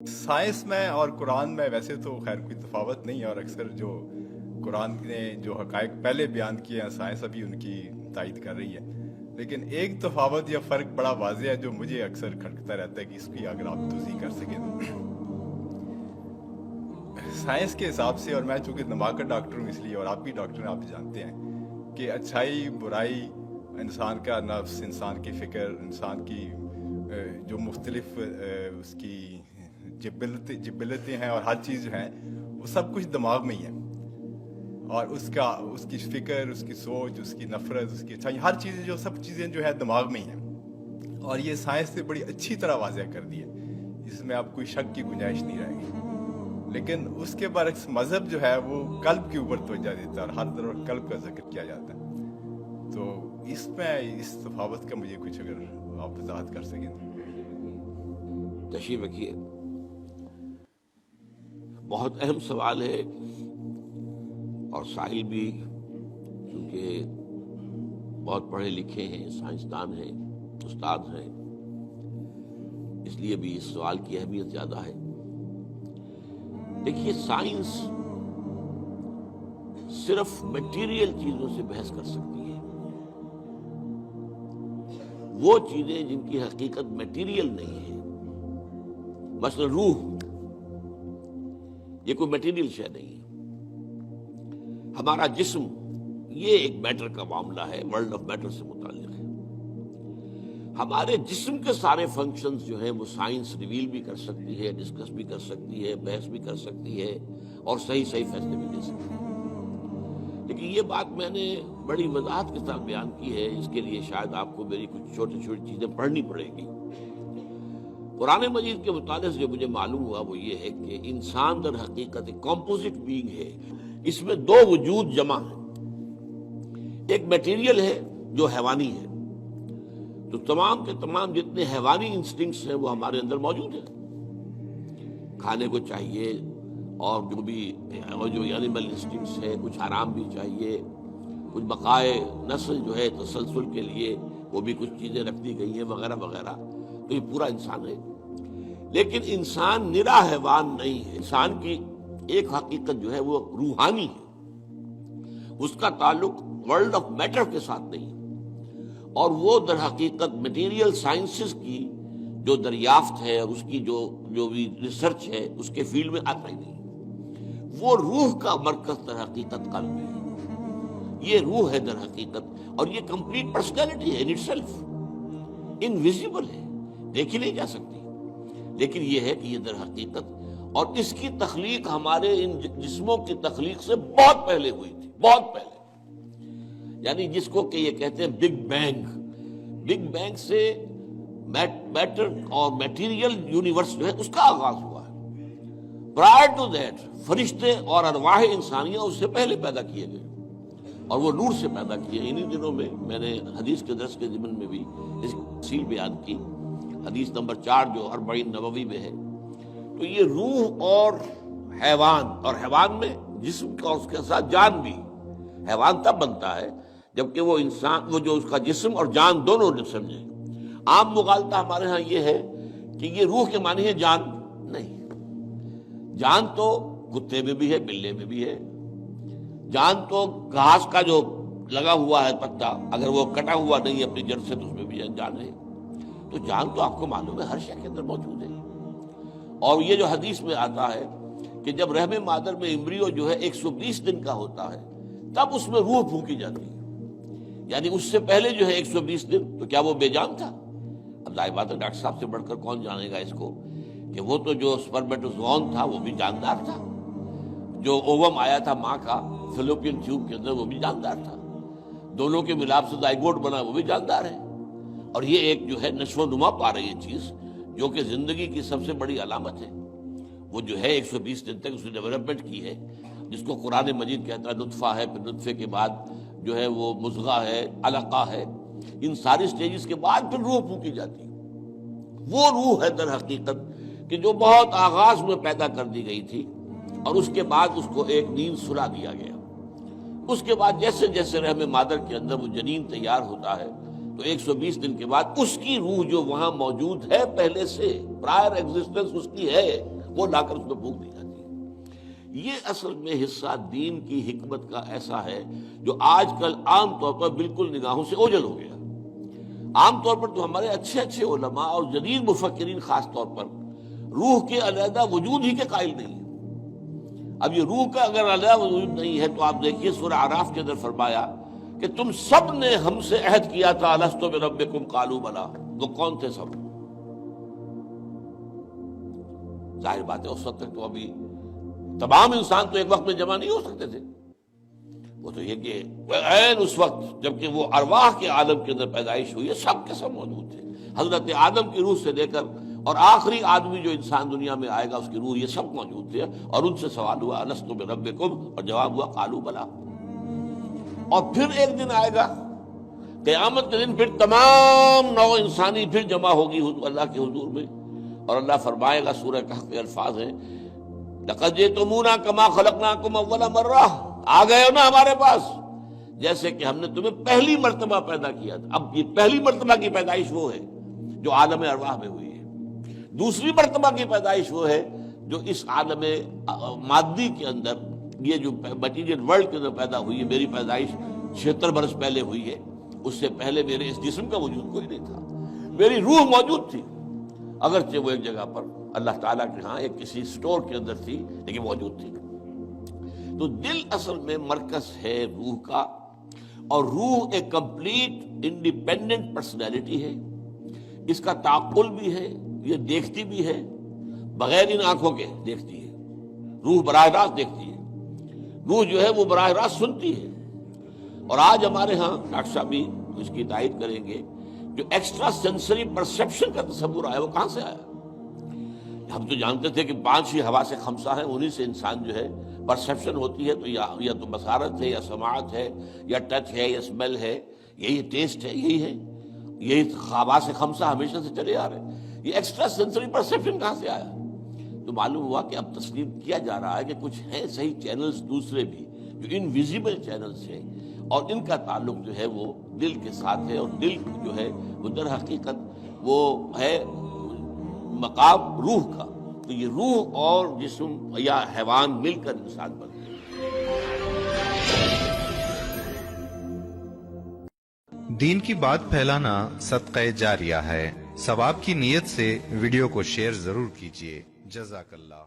Science میں اور قرآن میں ویسے تو خیر کوئی تفاوت نہیں ہے، اور اکثر جو قرآن نے جو حقائق پہلے بیان کیے ہیں سائنس ابھی ان کی تائید کر رہی ہے، لیکن ایک تفاوت یا فرق بڑا واضح ہے جو مجھے اکثر کھٹکتا رہتا ہے کہ اس کی اگر آپ توضیح کر سکیں سائنس کے حساب سے، اور میں چونکہ دماغ کا ڈاکٹر ہوں اس لیے، اور آپ بھی ڈاکٹر ہیں، آپ جانتے ہیں کہ اچھائی برائی، انسان کا نفس، انسان کی فکر، انسان کی جو مختلف اس کی جبلتیں ہیں اور ہر چیز جو ہیں وہ سب کچھ دماغ میں ہی ہے، اور اس کی فکر، اس کی سوچ، اس کی نفرت، اس کی اچھائی، ہر چیز جو سب چیزیں جو ہے دماغ میں ہی ہیں، اور یہ سائنس نے بڑی اچھی طرح واضح کر دی ہے، اس میں اب کوئی شک کی گنجائش نہیں رہے گی۔ لیکن اس کے برعکس مذہب جو ہے وہ قلب کے اوپر توجہ دیتا ہے اور ہر طرف قلب کا ذکر کیا جاتا ہے، تو اس میں اس تفاوت کا مجھے کچھ اگر آپ وضاحت کر سکیں تو۔ تشریف رکھیے، بہت اہم سوال ہے، اور سائل بھی چونکہ بہت پڑھے لکھے ہیں، سائنسدان ہیں، استاد ہیں، اس لیے بھی اس سوال کی اہمیت زیادہ ہے۔ دیکھیے، سائنس صرف میٹیریل چیزوں سے بحث کر سکتی ہے، وہ چیزیں جن کی حقیقت میٹیریل نہیں ہے، مثلا روح، یہ کوئی میٹیریل شے نہیں ہے۔ ہمارا جسم، یہ ایک میٹر کا معاملہ ہے، ورلڈ آف میٹر سے متعلق ہے۔ ہمارے جسم کے سارے فنکشنز جو ہیں وہ سائنس ریویل بھی کر سکتی ہے، ڈسکس بھی کر سکتی ہے، بحث بھی کر سکتی ہے، اور صحیح فیصلے بھی دے سکتی ہے۔ لیکن یہ بات میں نے بڑی وضاحت کے ساتھ بیان کی ہے، اس کے لیے شاید آپ کو میری کچھ چھوٹی چھوٹی چیزیں پڑھنی پڑے گی۔ قرآن مجید کے مطالعے سے جو مجھے معلوم ہوا وہ یہ ہے کہ انسان در حقیقت ایک کمپوزٹ بینگ ہے، اس میں دو وجود جمع ہیں۔ ایک میٹیریل ہے جو حیوانی ہے، تو تمام کے تمام جتنے حیوانی انسٹنکٹس ہیں وہ ہمارے اندر موجود ہیں، کھانے کو چاہیے، اور جو بھی جو اینیمل انسٹنکٹس ہیں، کچھ آرام بھی چاہیے، کچھ بقائے نسل جو ہے تسلسل کے لیے وہ بھی کچھ چیزیں رکھ دی گئی ہیں، وغیرہ وغیرہ، تو یہ پورا انسان ہے۔ لیکن انسان نرا حیوان نہیں ہے، انسان کی ایک حقیقت جو ہے وہ روحانی ہے، اس کا تعلق ورلڈ آف میٹر کے ساتھ نہیں ہے، اور وہ در حقیقت میٹیریل سائنسز کی جو دریافت ہے اور اس کی جو بھی ریسرچ ہے اس کے فیلڈ میں آتا ہی نہیں۔ وہ روح کا مرکز در حقیقت قلب ہے، یہ روح ہے در حقیقت، اور یہ کمپلیٹ پرسنالٹی ہے ان اٹ سیلف، انویزیبل ہے، دیکھی نہیں جا سکتی، لیکن یہ ہے کہ یہ در حقیقت، اور اس کی تخلیق ہمارے ان جسموں کی تخلیق سے بہت پہلے ہوئی تھی، بہت پہلے، یعنی جس کو کہ یہ کہتے ہیں بگ بینگ۔ بگ بینگ سے میٹر اور میٹیریل یونیورس جو ہے اس کا آغاز ہوا ہے۔ پرائر ٹو دیٹ فرشتے اور ارواح انسانیہ اس سے پہلے پیدا کیے گئے، اور وہ نور سے پیدا کیے۔ انہی دنوں میں نے حدیث کے درس کے ضمن میں بھی اس کی تفصیل بیان کی، حدیث نمبر 4 جو 40 نبوی میں ہے۔ تو یہ روح اور حیوان میں جسم کا، اس کے ساتھ جان بھی۔ حیوان تب بنتا ہے جبکہ وہ انسان، وہ جو اس کا جسم اور جان دونوں سمجھے۔ عام مغالطہ ہمارے ہاں یہ ہے کہ یہ روح کے معنی ہے جان، نہیں، جان تو کتے میں بھی ہے، بلے میں بھی ہے، جان تو گھاس کا جو لگا ہوا ہے پتا، اگر وہ کٹا ہوا نہیں ہے اپنی جڑ سے تو اس میں بھی جان ہے۔ تو جان تو آپ کو معلوم ہے ہر شے کے اندر موجود ہے۔ اور یہ جو حدیث میں آتا ہے کہ جب رحم مادر میں امبریو جو ہے 120 دن کا ہوتا ہے تب اس میں روح پھونکی جاتی ہے، یعنی اس سے پہلے جو ہے 120 دن تو کیا وہ بے جان تھا؟ اب ظاہر بات ہے ڈاکٹر صاحب سے بڑھ کر کون جانے گا اس کو کہ وہ تو جو سپرمیٹوزوون تھا وہ بھی جاندار تھا، جو اووم آیا تھا ماں کا فیلوپین ٹیوب کے اندر وہ بھی جاندار تھا، دونوں کے ملاپ سے زائگوٹ بنا وہ بھی جاندار ہے۔ اور یہ ایک جو ہے نشو و نما پا رہی ہے چیز، جو کہ زندگی کی سب سے بڑی علامت ہے۔ وہ جو ہے 120 دن تک اس نے ڈیولپمنٹ کی ہے، جس کو قرآن مجید کہتا ہے نطفہ ہے، پھر نطفے کے بعد جو ہے وہ مضغہ ہے، علقہ ہے، ان ساری سٹیجز کے بعد پھر روح پھونکی جاتی ہے۔ وہ روح ہے در حقیقت کہ جو بہت آغاز میں پیدا کر دی گئی تھی، اور اس کے بعد اس کو ایک نیند سلا دیا گیا۔ اس کے بعد جیسے جیسے رحم مادر کے اندر وہ جنین تیار ہوتا ہے تو 120 دن کے بعد اس کی روح جو وہاں موجود ہے پہلے سے، پرائر ایگزسٹنس اس کی ہے، وہ لا کر اس میں پھونک دی جاتی ہے۔ یہ اصل میں حصہ دین کی حکمت کا ایسا ہے جو آج کل عام طور پر بالکل نگاہوں سے اوجھل ہو گیا۔ عام طور پر تو ہمارے اچھے اچھے علماء اور جدید مفکرین خاص طور پر روح کے علیحدہ وجود ہی کے قائل نہیں ہیں۔ اب یہ روح کا اگر علیحدہ وجود نہیں ہے تو آپ دیکھیے سورہ اعراف کے اندر فرمایا کہ تم سب نے ہم سے عہد کیا تھا الستو بربکم قالوا بلی، وہ کون تھے سب؟ ظاہر بات ہے اس وقت تک تو ابھی تمام انسان تو ایک وقت میں جمع نہیں ہو سکتے تھے، وہ تو یہ کہ عین اس وقت جبکہ وہ ارواح کے عالم کے اندر پیدائش ہوئی ہے، سب کے سب موجود تھے، حضرت آدم کی روح سے لے کر اور آخری آدمی جو انسان دنیا میں آئے گا اس کی روح، یہ سب موجود تھے، اور ان سے سوال ہوا الستو بربکم، اور جواب ہوا قالوا بلی۔ اور پھر ایک دن آئے گا قیامت کے دن، پھر تمام نوع انسانی پھر جمع ہوگی اللہ کے حضور میں، اور اللہ فرمائے گا، سورہ کہف کے الفاظ ہیں لقد جئتمونا کما خلقناکم اول مرہ، آ گئے ہو نا ہمارے پاس جیسے کہ ہم نے تمہیں پہلی مرتبہ پیدا کیا تھا۔ اب یہ پہلی مرتبہ کی پیدائش وہ ہے جو عالم ارواح میں ہوئی ہے، دوسری مرتبہ کی پیدائش وہ ہے جو اس عالم مادی کے اندر، یہ جو مٹیریل ورلڈ کے اندر پیدا ہوئی ہے۔ میری پیدائش 76 برس پہلے ہوئی ہے، اس سے پہلے میرے اس جسم کا وجود کوئی نہیں تھا، میری روح موجود تھی، اگرچہ وہ ایک جگہ پر اللہ تعالیٰ کے ہاں ایک کسی سٹور کے اندر تھی لیکن موجود تھی۔ تو دل اصل میں مرکز ہے روح کا، اور روح ایک کمپلیٹ انڈیپینڈنٹ پرسنالٹی ہے، اس کا تعقل بھی ہے، یہ دیکھتی بھی ہے، بغیر ان آنکھوں کے دیکھتی ہے، روح براہ راست دیکھتی ہے، روح جو ہے وہ براہ راست سنتی ہے۔ اور آج ہمارے ہاں ڈاکٹر صاحب بھی اس کی تائید کریں گے، جو ایکسٹرا سینسری پرسیپشن کا تصور آیا وہ کہاں سے آیا؟ ہم تو جانتے تھے کہ 5 ہی حواس خمسہ ہیں، انہی سے انسان جو ہے پرسیپشن ہوتی ہے، تو یا تو بصارت ہے، یا سماعت ہے، یا ٹچ ہے، یا اسمیل ہے، یہی ٹیسٹ ہے، یہی حواس خمسہ ہمیشہ سے چلے آ رہے ہیں۔ یہ ایکسٹرا سینسری پرسیپشن کہاں سے آیا؟ تو معلوم ہوا کہ اب تسلیم کیا جا رہا ہے کہ کچھ ہیں صحیح چینلز دوسرے بھی جو انویزیبل چینلز ہیں، اور ان کا تعلق جو ہے وہ دل کے ساتھ ہے، اور دل جو ہے وہ در حقیقت وہ ہے مقام روح کا۔ تو یہ روح اور جسم یا حیوان مل کر انسان بنتے ہیں۔ دین کی بات پھیلانا صدقہ جاریہ ہے، ثواب کی نیت سے ویڈیو کو شیئر ضرور کیجیے۔ جزاک اللہ۔